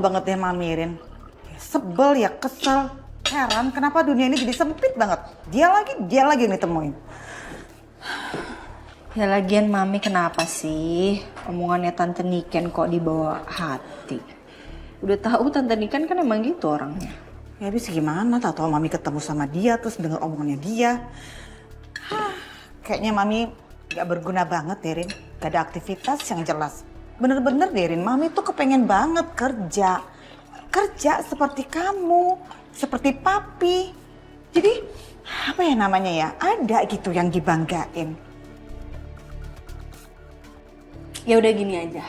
banget deh Mamirin. Sebel ya, kesel. Heran kenapa dunia ini jadi sempit banget. Dia lagi yang ditemuin. Ya lagian Mami kenapa sih omongannya Tante Niken kok dibawa hati? Udah tahu Tante Niken kan emang gitu orangnya. Ya habis gimana, tahu Mami ketemu sama dia terus denger omongannya dia. Kayaknya Mami gak berguna banget Derin. Gak ada aktivitas yang jelas. Bener-bener Derin, Mami tuh kepengen banget kerja. Kerja seperti kamu, seperti Papi. Jadi apa ya namanya ya, ada gitu yang dibanggain. Ya udah gini aja.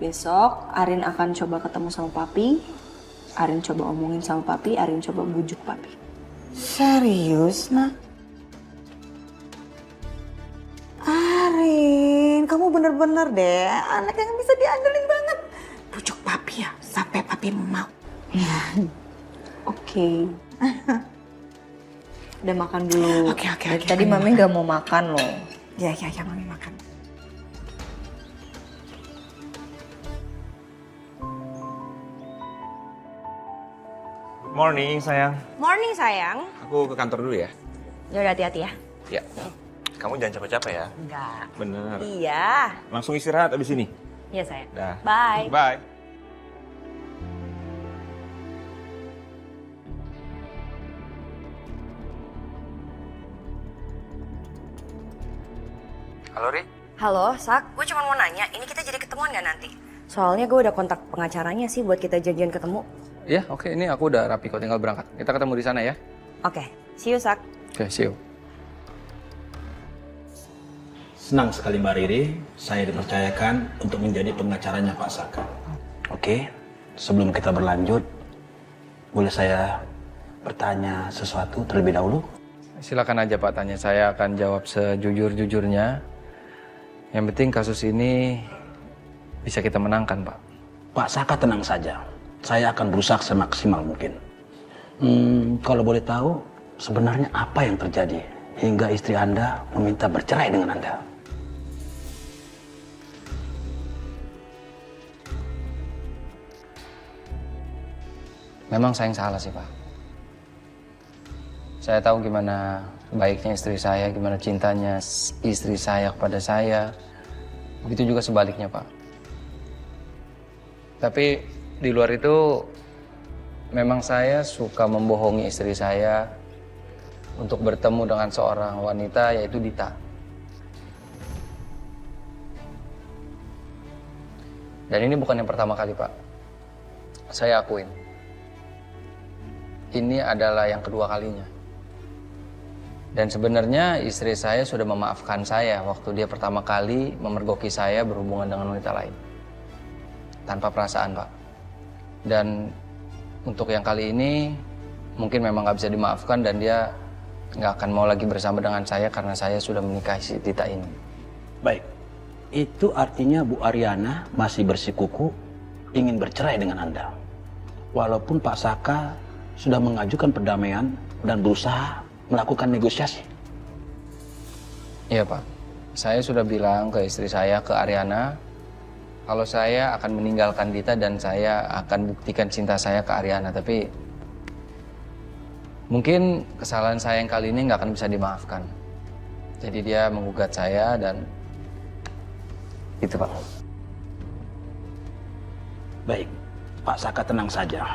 Besok Arin akan coba ketemu sama Papi. Arin coba omongin sama Papi, Arin coba bujuk Papi. Serius, Nah? Arin, kamu bener-bener deh anak yang bisa diandelin banget. Bujuk Papi ya, sampai Papi mau. Oke. Udah makan dulu. Oke. Dari tadi Mami gak mau makan loh. Ya, Mami makan. Morning sayang. Morning sayang. Aku ke kantor dulu ya. Ya udah hati-hati ya. Ya. Kamu jangan capek-capek ya. Enggak. Bener. Iya. Langsung istirahat abis ini. Iya sayang. Dah. Bye. Bye. Halo Ri. Halo, Sak. Gue cuma mau nanya, ini kita jadi ketemuan gak nanti? Soalnya gue udah kontak pengacaranya sih buat kita janjian ketemu. Iya, oke. Ini aku udah rapi kok, tinggal berangkat. Kita ketemu di sana ya. Oke, see you, Sak. Oke, see you. Senang sekali Mbak Riri, saya dipercayakan untuk menjadi pengacaranya Pak Saka. Oke, sebelum kita berlanjut, boleh saya bertanya sesuatu terlebih dahulu? Silakan aja Pak tanya, saya akan jawab sejujur-jujurnya. Yang penting kasus ini bisa kita menangkan, Pak. Pak Saka tenang saja, saya akan berusaha semaksimal mungkin. Kalau boleh tahu, sebenarnya apa yang terjadi hingga istri Anda meminta bercerai dengan Anda? Memang saya yang salah sih, Pak. Saya tahu gimana baiknya istri saya, gimana cintanya istri saya kepada saya. Begitu juga sebaliknya, Pak. Tapi di luar itu, memang saya suka membohongi istri saya untuk bertemu dengan seorang wanita, yaitu Dita. Dan ini bukan yang pertama kali, Pak. Saya akuin. Ini adalah yang kedua kalinya. Dan sebenarnya istri saya sudah memaafkan saya waktu dia pertama kali memergoki saya berhubungan dengan wanita lain. Tanpa perasaan, Pak. Dan untuk yang kali ini, mungkin memang nggak bisa dimaafkan dan dia nggak akan mau lagi bersama dengan saya karena saya sudah menikahi si Tita ini. Baik, itu artinya Bu Ariana masih bersikuku ingin bercerai dengan Anda. Walaupun Pak Saka sudah mengajukan perdamaian dan berusaha melakukan negosiasi. Iya, Pak. Saya sudah bilang ke istri saya, ke Ariana, kalau saya akan meninggalkan Dita dan saya akan buktikan cinta saya ke Ariana. Tapi mungkin kesalahan saya yang kali ini nggak akan bisa dimaafkan. Jadi dia menggugat saya dan itu, Pak. Baik, Pak Saka tenang saja.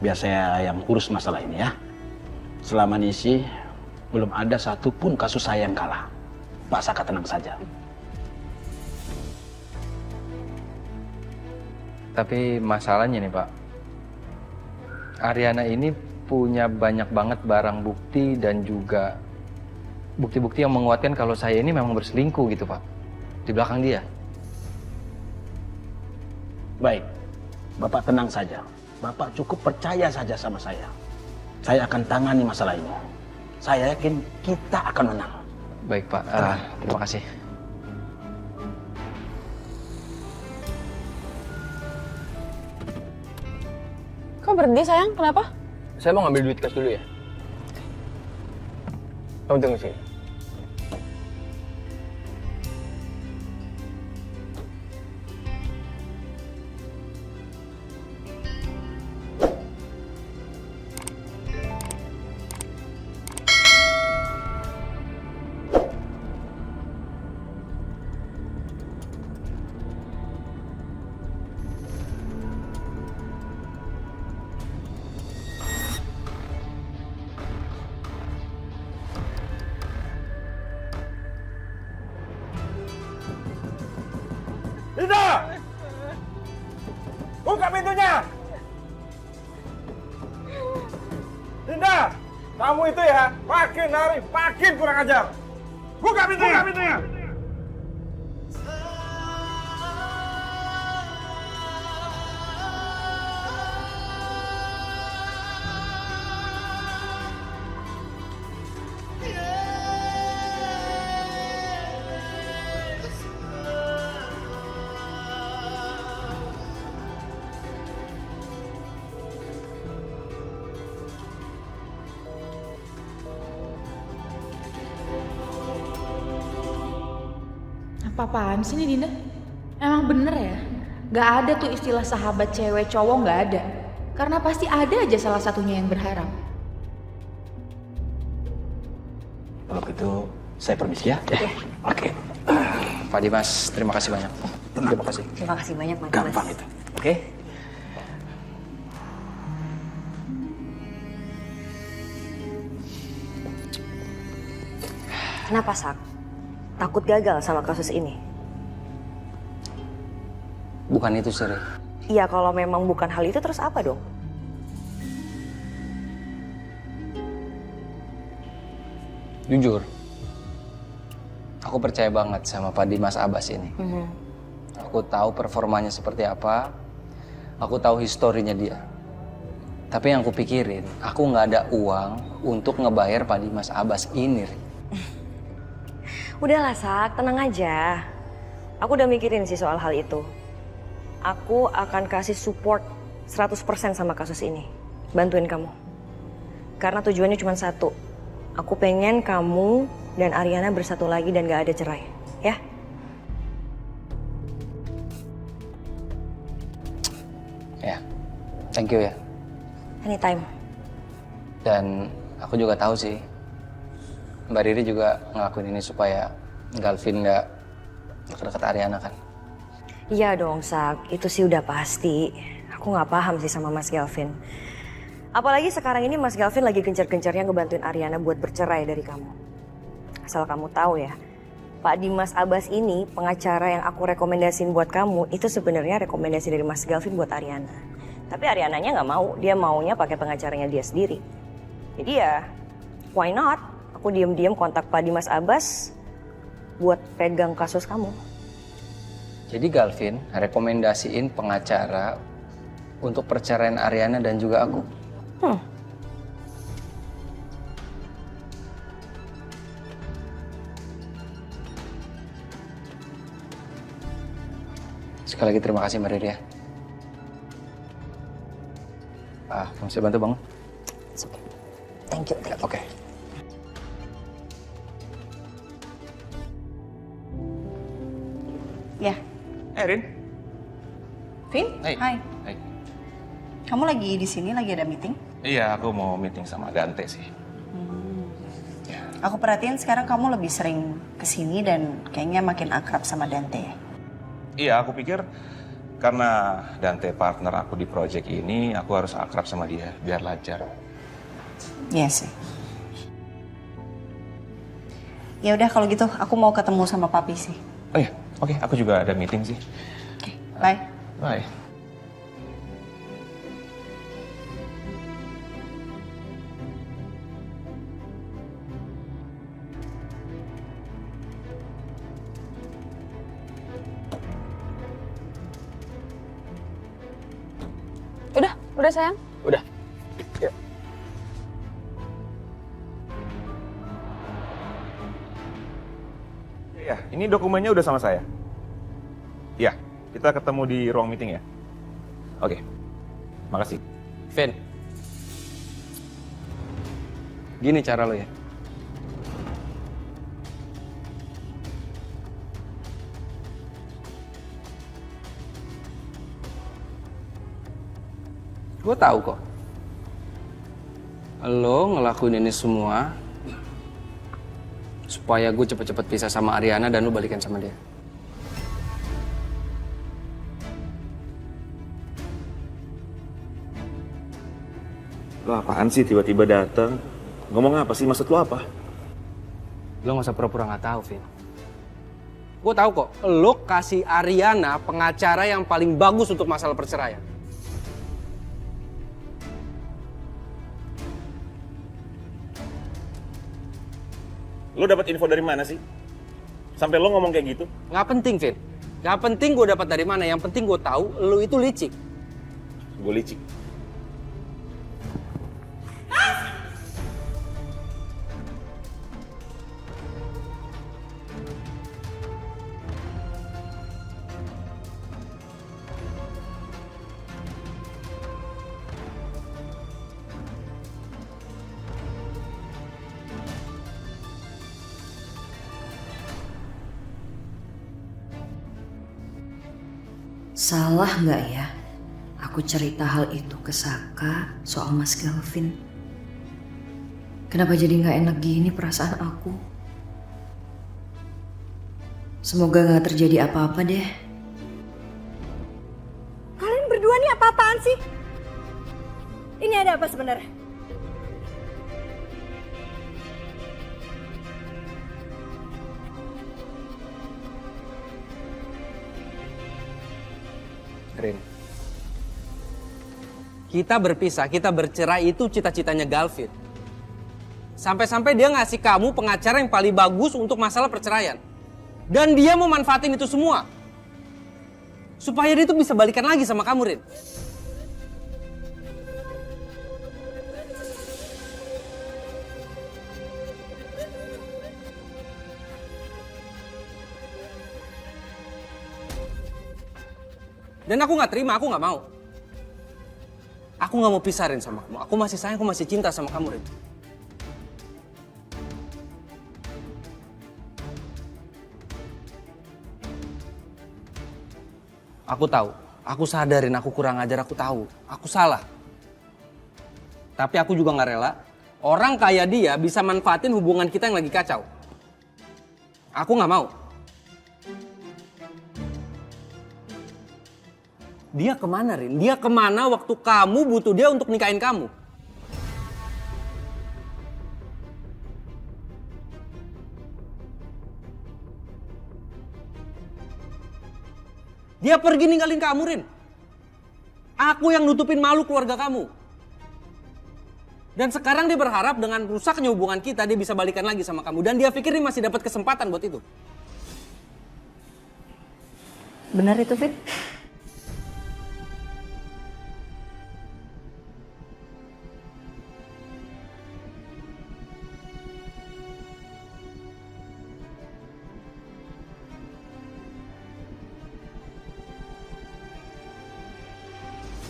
Biar saya yang urus masalah ini ya. Selama ini sih belum ada satupun kasus saya yang kalah. Pak Saka tenang saja. Tapi masalahnya nih, Pak. Ariana ini punya banyak banget barang bukti dan juga bukti-bukti yang menguatkan kalau saya ini memang berselingkuh gitu, Pak. Di belakang dia. Baik, Bapak tenang saja. Bapak cukup percaya saja sama saya. Saya akan tangani masalah ini. Saya yakin kita akan menang. Baik, Pak. Terima kasih. Kok berhenti sayang? Kenapa? Saya mau ngambil duit cash dulu ya. Kamu tunggu sini. Kamu itu ya, makin hari makin kurang ajar. Buka pintunya. Apa-apaan sih ini Dinda? Emang bener ya? Gak ada tuh istilah sahabat cewek cowok, gak ada. Karena pasti ada aja salah satunya yang berharap. Kalau gitu saya permisi ya. Oke. Pak Dimas, terima kasih banyak. Terima kasih. Terima kasih banyak, Mas. Gampang itu. Oke? Kenapa, Sak? Takut gagal sama kasus ini? Bukan itu, Sri. Iya, kalau memang bukan hal itu, terus apa dong? Jujur, aku percaya banget sama Pak Dimas Abbas ini. Aku tahu performanya seperti apa, aku tahu historinya dia. Tapi yang aku pikirin, aku nggak ada uang untuk ngebayar Pak Dimas Abbas ini. Ri. Udahlah, Sak, tenang aja. Aku udah mikirin sih soal hal itu. Aku akan kasih support 100% sama kasus ini. Bantuin kamu. Karena tujuannya cuma satu. Aku pengen kamu dan Ariana bersatu lagi dan gak ada cerai. Ya? Ya, thank you ya. Anytime. Dan aku juga tahu sih, Mbak Riri juga ngelakuin ini supaya Galvin nggak deket-deket Ariana kan. Iya dong, Sak. Itu sih udah pasti. Aku gak paham sih sama Mas Galvin. Apalagi sekarang ini Mas Galvin lagi gencar-gencarnya ngebantuin Ariana buat bercerai dari kamu. Asal kamu tahu ya, Pak Dimas Abbas ini pengacara yang aku rekomendasiin buat kamu, itu sebenarnya rekomendasi dari Mas Galvin buat Ariana. Tapi Ariananya nggak mau, dia maunya pakai pengacaranya dia sendiri. Jadi ya, why not? Aku diam-diam kontak Pak Dimas Abbas buat pegang kasus kamu. Jadi Galvin rekomendasiin pengacara untuk perceraian Ariana dan juga aku. Sekali lagi terima kasih Mbak Riri ya. Kamu bisa bantu bangun? It's okay. Thank you. Oke. Ya, Rin. Vin? Hai. Hai. Hai. Kamu lagi di sini, lagi ada meeting? Iya, aku mau meeting sama Dante sih. Aku perhatiin sekarang kamu lebih sering kesini dan kayaknya makin akrab sama Dante ya? Iya, aku pikir karena Dante partner aku di project ini, aku harus akrab sama dia biar lancar. Iya sih. Ya udah kalau gitu aku mau ketemu sama papi sih. Oh iya, oke, aku juga ada meeting sih. Oke, bye. Bye. Udah sayang? Udah. Yuk. Iya, ini dokumennya udah sama saya. Iya, kita ketemu di ruang meeting ya. Oke, makasih. Vin, gini cara lo ya. Gue tahu kok. Lo ngelakuin ini semua supaya gue cepet-cepet pisah sama Ariana dan lo balikan sama dia. Lo apaan sih tiba-tiba datang? Ngomong apa sih? Maksud lo apa? Lo gak usah pura-pura gak tahu, Vin. Gue tahu kok, lo kasih Ariana pengacara yang paling bagus untuk masalah perceraian. Lo dapat info dari mana sih? Sampai lo ngomong kayak gitu? Nggak penting, Vin. Nggak penting gue dapat dari mana. Yang penting gue tahu lu itu licik. Gue licik. Salah nggak ya aku cerita hal itu ke Saka soal Mas Galvin? Kenapa jadi nggak enak gini perasaan aku? Semoga nggak terjadi apa-apa deh. Kalian berdua nih apa-apaan sih? Ini ada apa sebenarnya? Rin. Kita berpisah, kita bercerai itu cita-citanya Galvin. Sampai-sampai dia ngasih kamu pengacara yang paling bagus untuk masalah perceraian. Dan dia mau manfaatin itu semua. Supaya dia tuh bisa balikan lagi sama kamu, Rin. Dan aku nggak terima, aku nggak mau. Aku nggak mau pisahin sama kamu. Aku masih sayang, aku masih cinta sama kamu, Rin. Aku tahu, aku sadarin aku kurang ajar, aku tahu. Aku salah. Tapi aku juga nggak rela orang kayak dia bisa manfaatin hubungan kita yang lagi kacau. Aku nggak mau. Dia kemana, Rin? Dia kemana waktu kamu butuh dia untuk nikahin kamu? Dia pergi ninggalin kamu, Rin. Aku yang nutupin malu keluarga kamu. Dan sekarang dia berharap dengan rusaknya hubungan kita, dia bisa balikan lagi sama kamu. Dan dia pikir dia masih dapat kesempatan buat itu. Benar itu, Fit?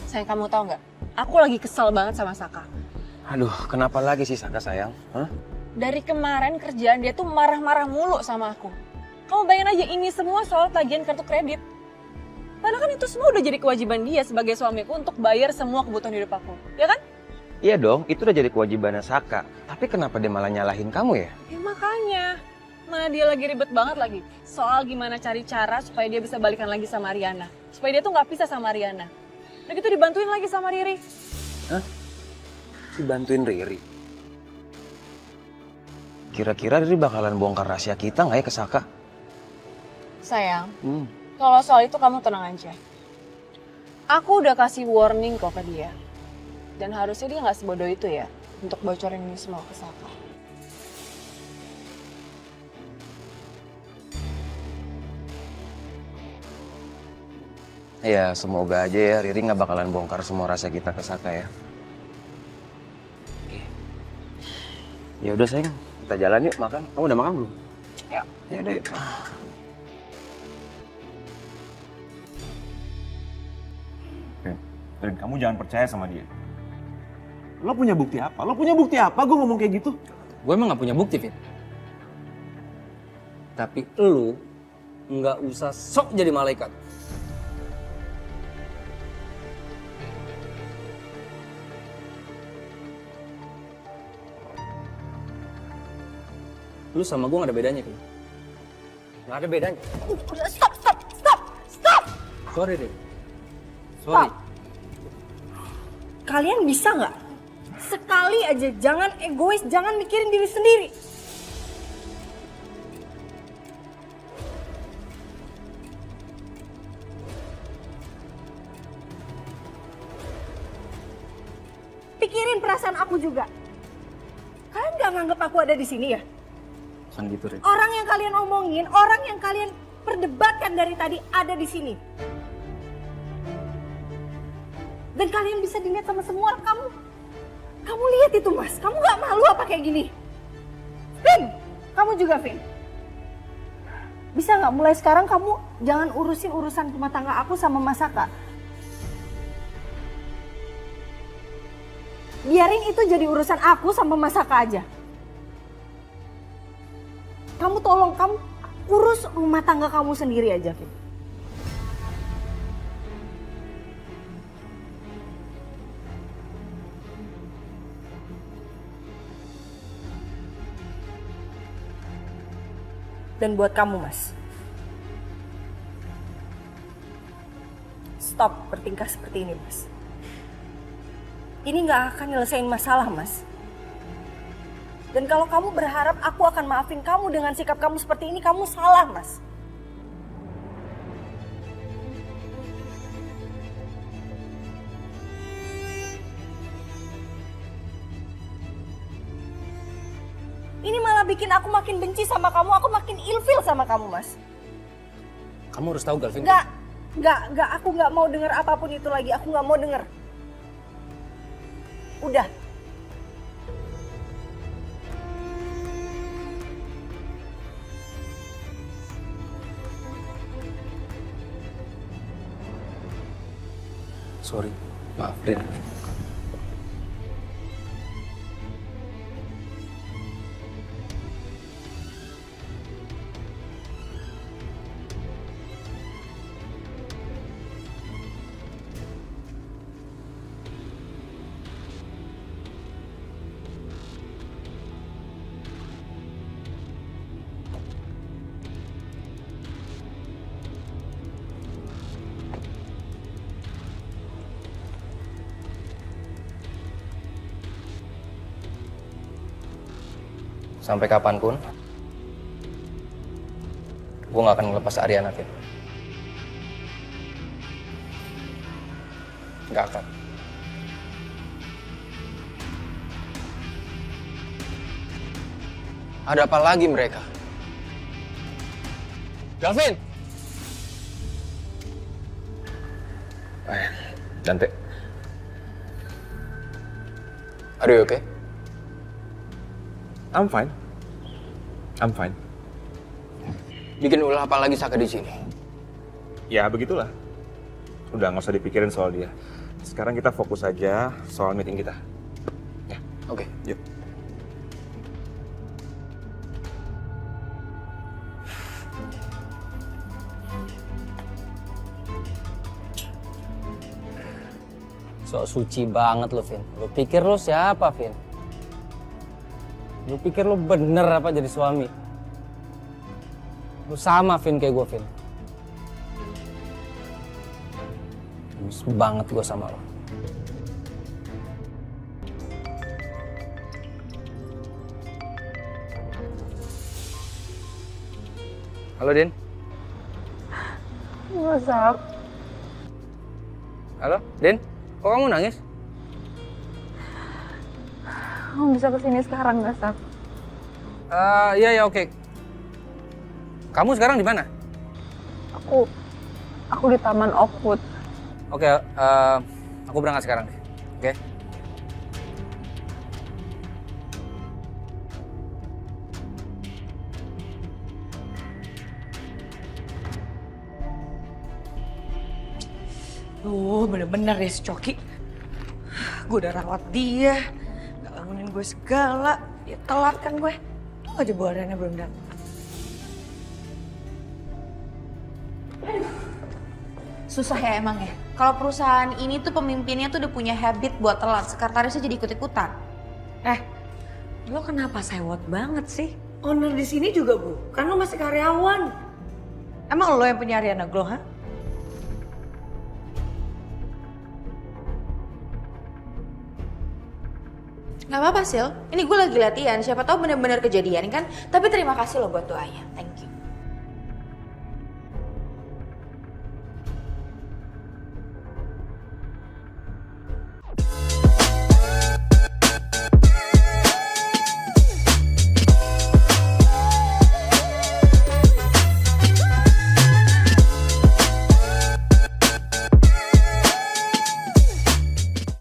Sayang, kamu tahu nggak? Aku lagi kesel banget sama Saka. Aduh, kenapa lagi sih Saka sayang? Hah? Dari kemarin kerjaan dia tuh marah-marah mulu sama aku. Kamu bayangin aja ini semua soal tagihan kartu kredit. Padahal kan itu semua udah jadi kewajiban dia sebagai suamiku untuk bayar semua kebutuhan hidup aku. Ya kan? Iya dong, itu udah jadi kewajibannya Saka. Tapi kenapa dia malah nyalahin kamu ya? Ya makanya. Mana dia lagi ribet banget lagi. Soal gimana cari cara supaya dia bisa balikan lagi sama Ariana. Supaya dia tuh nggak pisah sama Ariana. Udah gitu dibantuin lagi sama Riri. Hah? Dibantuin Riri? Kira-kira Riri bakalan bongkar rahasia kita nggak ya ke Saka? Sayang, kalau soal itu kamu tenang aja. Aku udah kasih warning kok ke dia. Dan harusnya dia nggak sebodoh itu ya untuk bocorin ini semua ke Saka. Ya semoga aja ya Riri nggak bakalan bongkar semua rahasia kita ke Saka ya. Oke. Ya udah sayang, kita jalan yuk makan. Kamu udah makan belum? Ya. Ya udah yuk. Dan kamu jangan percaya sama dia. Lo punya bukti apa? Lo punya bukti apa gue ngomong kayak gitu? Gue emang gak punya bukti, Fit. Tapi lu nggak usah sok jadi malaikat. Lu sama gue gak ada bedanya, Fit. Gak ada bedanya. Udah, stop! Sorry, Rin. Sorry. Kalian bisa nggak? Sekali aja jangan egois, jangan mikirin diri sendiri. Pikirin perasaan aku juga. Kalian nggak nganggap aku ada di sini ya? Bukan gitu, Rin. Orang yang kalian omongin, orang yang kalian perdebatkan dari tadi ada di sini. Dan kalian bisa dilihat sama semua orang. Kamu lihat itu, Mas. Kamu gak malu apa kayak gini? Vin, kamu juga, Vin. Bisa gak mulai sekarang kamu jangan urusin urusan rumah tangga aku sama Mas Saka. Biarin itu jadi urusan aku sama Mas Saka aja. Kamu tolong, kamu urus rumah tangga kamu sendiri aja, Vin. Dan buat kamu, Mas, stop bertingkah seperti ini, Mas. Ini nggak akan nyelesain masalah, Mas. Dan kalau kamu berharap aku akan maafin kamu dengan sikap kamu seperti ini, kamu salah, Mas. Ini malah bikin aku makin benci sama kamu, aku makin ilfil sama kamu, Mas. Kamu harus tahu, Galvin. Enggak, aku nggak mau dengar apapun itu lagi, aku nggak mau dengar. Udah. Sorry, maaf, Rin. Sampai kapanpun, gue gak akan ngelepas Ariana, Vin. Gak akan. Ada apa lagi mereka? Galvin! Dante. Are you okay? I'm fine. I'm fine. Bikin ulah apa lagi Saka di sini? Ya begitulah. Udah nggak usah dipikirin soal dia. Sekarang kita fokus aja soal meeting kita. Ya. Oke. Yuk. Sok suci banget lo, Vin. Lo pikir lo siapa, Vin? Lu pikir lu bener apa jadi suami? Lu sama, Vin, kayak gue, Vin. Tulus banget gue sama lo. Halo, Din. What's up? Halo, Din. Kok kamu nangis? Kamu bisa kesini sekarang nggak, Sak? Iya, oke. Kamu sekarang di mana? Aku di Taman Oakwood. Oke, aku berangkat sekarang deh. Oke? Bener-bener ya si Coki. Gue udah rawat dia, gak bangunin gue segala. Ya telat kan gue. Tuh aja Bu Ariana belum datang. Susah ya emang ya. Kalau perusahaan ini tuh pemimpinnya tuh udah punya habit buat telat. Sekretarisnya jadi ikut-ikutan. Lo kenapa sewot banget sih? Owner di sini juga Bu, kan lo masih karyawan. Emang lo yang punya Ariana Glow, ha? Gak apa-apa, Sil. Ini gue lagi latihan. Siapa tahu benar-benar kejadian kan. Tapi terima kasih loh buat doanya. Thank you.